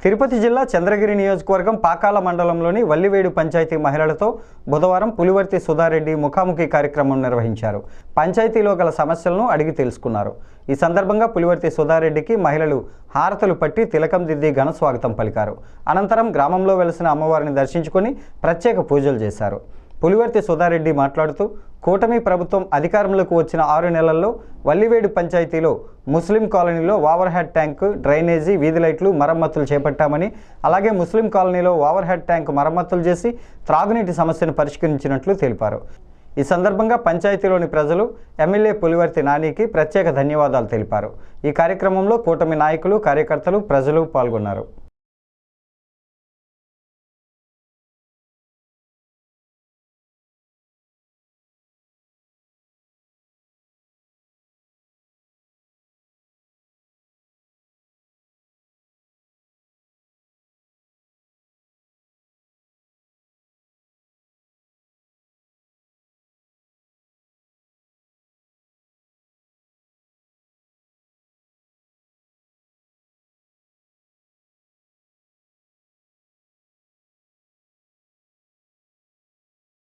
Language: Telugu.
తిరుపతి జిల్లా చంద్రగిరి నియోజకవర్గం పాకాల మండలంలోని వల్లివేడు పంచాయతీ మహిళలతో బుధవారం పులివర్తి సుధారెడ్డి ముఖాముఖి కార్యక్రమం నిర్వహించారు. పంచాయతీలో గల సమస్యలను అడిగి తెలుసుకున్నారు. ఈ సందర్భంగా పులివర్తి సుధారెడ్డికి మహిళలు హారతులు పట్టి తిలకం దిద్ది ఘన స్వాగతం పలికారు. అనంతరం గ్రామంలో వెలిసిన అమ్మవారిని దర్శించుకొని ప్రత్యేక పూజలు చేశారు. పులివర్తి సుధారెడ్డి మాట్లాడుతూ కూటమి ప్రభుత్వం అధికారంలోకి వచ్చిన 6 నెలల్లో వల్లివేడు పంచాయతీలో ముస్లిం కాలనీలో ఓవర్ హెడ్ ట్యాంకు, డ్రైనేజీ, వీధి లైట్లు మరమ్మతులు చేపట్టామని, అలాగే ముస్లిం కాలనీలో ఓవర్ హెడ్ ట్యాంకు మరమ్మతులు చేసి త్రాగునీటి సమస్యను పరిష్కరించినట్లు తెలిపారు. ఈ సందర్భంగా పంచాయతీలోని ప్రజలు ఎమ్మెల్యే పులివర్తి నానికి ప్రత్యేక ధన్యవాదాలు తెలిపారు. ఈ కార్యక్రమంలో కూటమి నాయకులు, కార్యకర్తలు, ప్రజలు పాల్గొన్నారు.